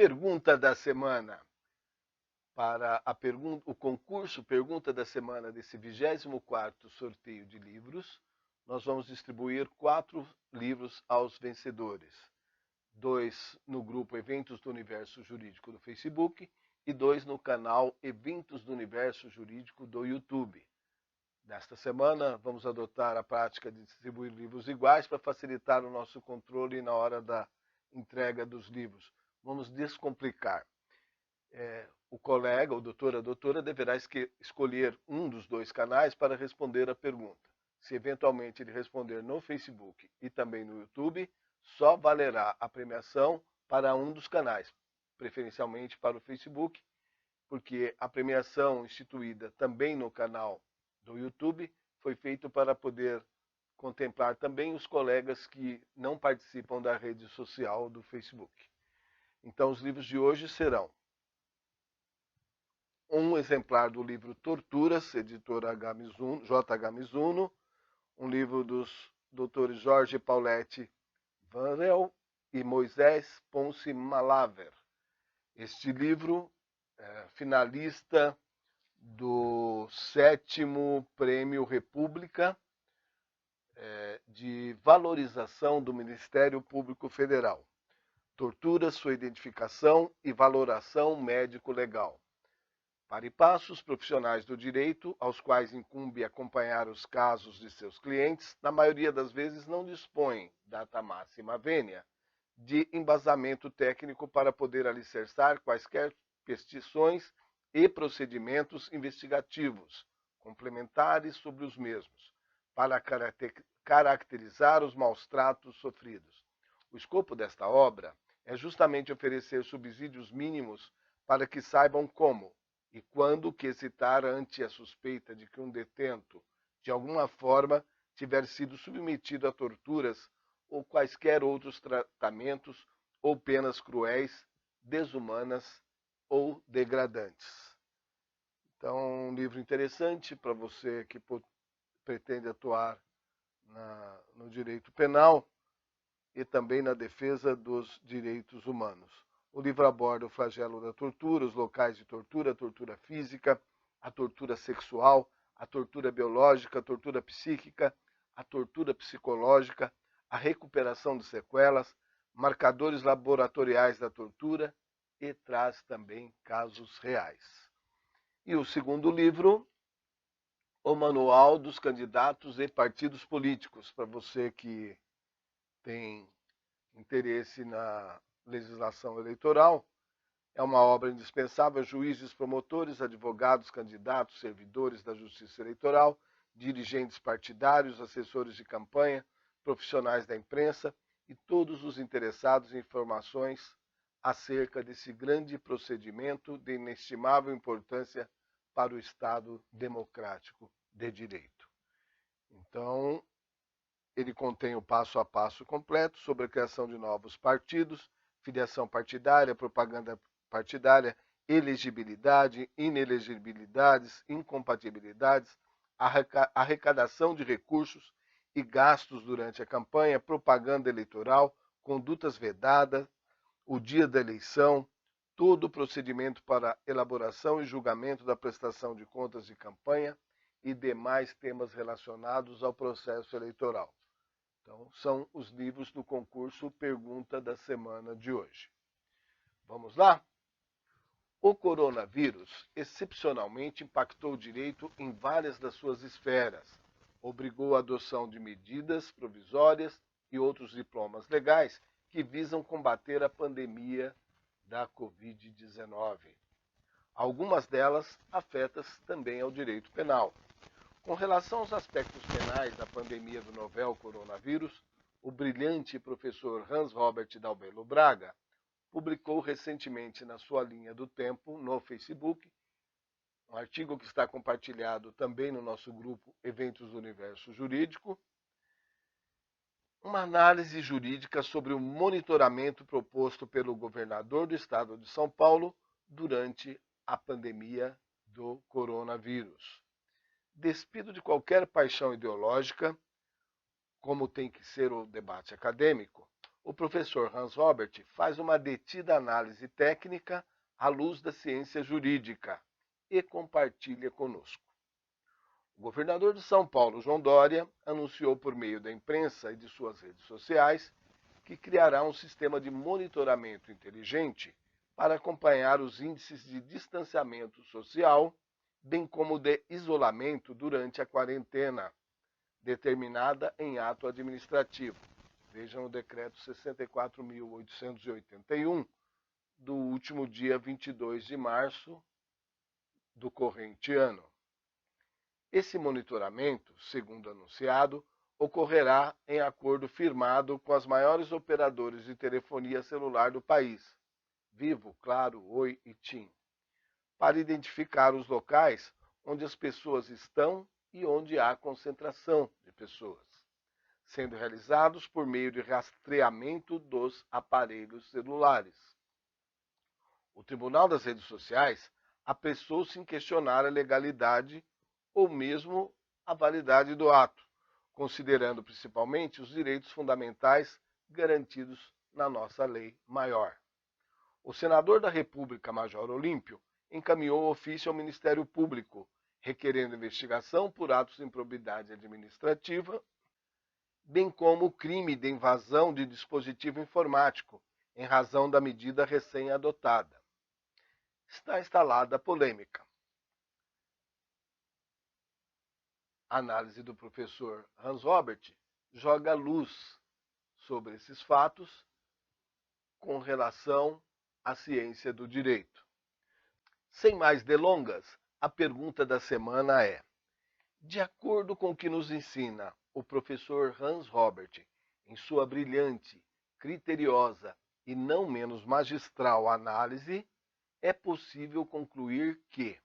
Pergunta da semana. Para o concurso Pergunta da Semana desse 24º sorteio de livros, nós vamos distribuir 4 livros aos vencedores. 2 no grupo Eventos do Universo Jurídico do Facebook e 2 no canal Eventos do Universo Jurídico do YouTube. Nesta semana, vamos adotar a prática de distribuir livros iguais para facilitar o nosso controle na hora da entrega dos livros. Vamos descomplicar. O colega, o doutor, a doutora, deverá escolher um dos 2 canais para responder a pergunta. Se eventualmente ele responder no Facebook e também no YouTube, só valerá a premiação para um dos canais, preferencialmente para o Facebook, porque a premiação instituída também no canal do YouTube foi feita para poder contemplar também os colegas que não participam da rede social do Facebook. Então, os livros de hoje serão um exemplar do livro Torturas, editora J.H. Mizuno, um livro dos doutores Jorge Pauletti Vanel e Moisés Ponce Malaver. Este livro é finalista do 7º Prêmio República de Valorização do Ministério Público Federal. Tortura, sua identificação e valoração médico-legal. Para e passo, os profissionais do direito, aos quais incumbe acompanhar os casos de seus clientes, na maioria das vezes não dispõem, data máxima vênia, de embasamento técnico para poder alicerçar quaisquer petições e procedimentos investigativos complementares sobre os mesmos, para caracterizar os maus-tratos sofridos. O escopo desta obra é justamente oferecer subsídios mínimos para que saibam como e quando quesitar ante a suspeita de que um detento, de alguma forma, tiver sido submetido a torturas ou quaisquer outros tratamentos ou penas cruéis, desumanas ou degradantes. Então, um livro interessante para você que pretende atuar no direito penal e também na defesa dos direitos humanos. O livro aborda o flagelo da tortura, os locais de tortura, a tortura física, a tortura sexual, a tortura biológica, a tortura psíquica, a tortura psicológica, a recuperação de sequelas, marcadores laboratoriais da tortura e traz também casos reais. E o segundo livro, o Manual dos Candidatos e Partidos Políticos, para você que tem interesse na legislação eleitoral. É uma obra indispensável a juízes, promotores, advogados, candidatos, servidores da Justiça Eleitoral, dirigentes partidários, assessores de campanha, profissionais da imprensa e todos os interessados em informações acerca desse grande procedimento de inestimável importância para o Estado democrático de direito. Então, ele contém o passo a passo completo sobre a criação de novos partidos, filiação partidária, propaganda partidária, elegibilidade, inelegibilidades, incompatibilidades, arrecadação de recursos e gastos durante a campanha, propaganda eleitoral, condutas vedadas, o dia da eleição, todo o procedimento para elaboração e julgamento da prestação de contas de campanha e demais temas relacionados ao processo eleitoral. Então, são os livros do concurso Pergunta da Semana de hoje. Vamos lá? O coronavírus excepcionalmente impactou o direito em várias das suas esferas, obrigou a adoção de medidas provisórias e outros diplomas legais que visam combater a pandemia da Covid-19. Algumas delas afetam também ao direito penal. Com relação aos aspectos penais da pandemia do novel coronavírus, o brilhante professor Hans Robert Dalbello Braga publicou recentemente na sua linha do tempo no Facebook, um artigo que está compartilhado também no nosso grupo Eventos do Universo Jurídico, uma análise jurídica sobre o monitoramento proposto pelo governador do estado de São Paulo durante a pandemia do coronavírus. Despido de qualquer paixão ideológica, como tem que ser o debate acadêmico, o professor Hans Robert faz uma detida análise técnica à luz da ciência jurídica e compartilha conosco. O governador de São Paulo, João Dória, anunciou por meio da imprensa e de suas redes sociais que criará um sistema de monitoramento inteligente para acompanhar os índices de distanciamento social, bem como de isolamento durante a quarentena, determinada em ato administrativo. Vejam o decreto 64.881, do último dia 22 de março do corrente ano. Esse monitoramento, segundo anunciado, ocorrerá em acordo firmado com as maiores operadoras de telefonia celular do país, Vivo, Claro, Oi e TIM, para identificar os locais onde as pessoas estão e onde há concentração de pessoas, sendo realizados por meio de rastreamento dos aparelhos celulares. O Tribunal das Redes Sociais apressou-se em questionar a legalidade ou mesmo a validade do ato, considerando principalmente os direitos fundamentais garantidos na nossa lei maior. O senador da República, Major Olímpio, encaminhou ofício ao Ministério Público, requerendo investigação por atos de improbidade administrativa, bem como o crime de invasão de dispositivo informático, em razão da medida recém-adotada. Está instalada a polêmica. A análise do professor Hans Robert joga luz sobre esses fatos com relação à ciência do direito. Sem mais delongas, a pergunta da semana é: de acordo com o que nos ensina o professor Hans Robert em sua brilhante, criteriosa e não menos magistral análise, é possível concluir que: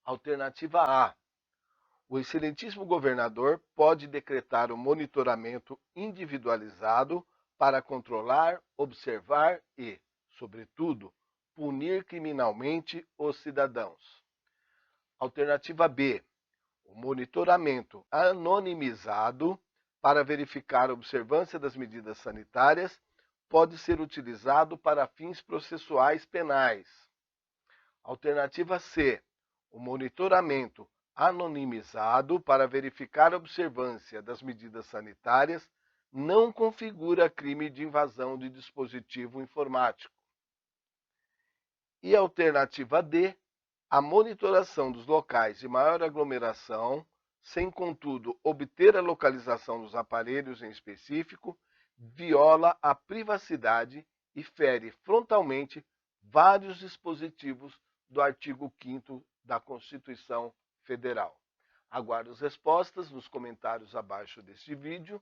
alternativa A, o excelentíssimo governador pode decretar um monitoramento individualizado para controlar, observar e, sobretudo, punir criminalmente os cidadãos. Alternativa B, o monitoramento anonimizado para verificar a observância das medidas sanitárias pode ser utilizado para fins processuais penais. Alternativa C, o monitoramento anonimizado para verificar a observância das medidas sanitárias não configura crime de invasão de dispositivo informático. E alternativa D, a monitoração dos locais de maior aglomeração, sem contudo obter a localização dos aparelhos em específico, viola a privacidade e fere frontalmente vários dispositivos do artigo 5º da Constituição Federal. Aguardo as respostas nos comentários abaixo deste vídeo.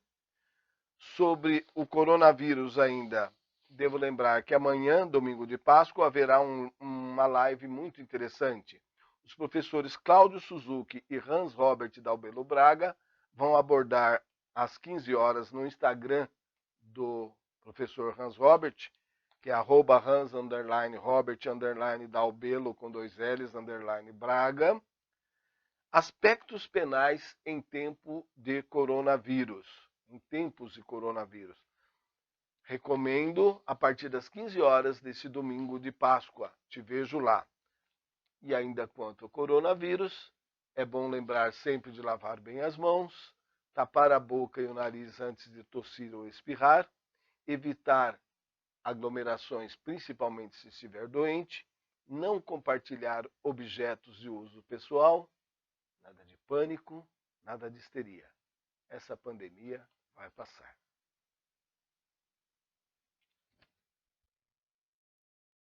Sobre o coronavírus ainda, devo lembrar que amanhã, domingo de Páscoa, haverá uma live muito interessante. Os professores Cláudio Suzuki e Hans Robert Dalbelo Braga vão abordar às 15 horas no Instagram do professor Hans Robert, que é @Hans_Robert_Dalbelo com 2 L's, Braga, aspectos penais em tempo de coronavírus, em tempos de coronavírus. Recomendo a partir das 15 horas desse domingo de Páscoa. Te vejo lá. E ainda quanto ao coronavírus, é bom lembrar sempre de lavar bem as mãos, tapar a boca e o nariz antes de tossir ou espirrar, evitar aglomerações, principalmente se estiver doente, não compartilhar objetos de uso pessoal, nada de pânico, nada de histeria. Essa pandemia vai passar.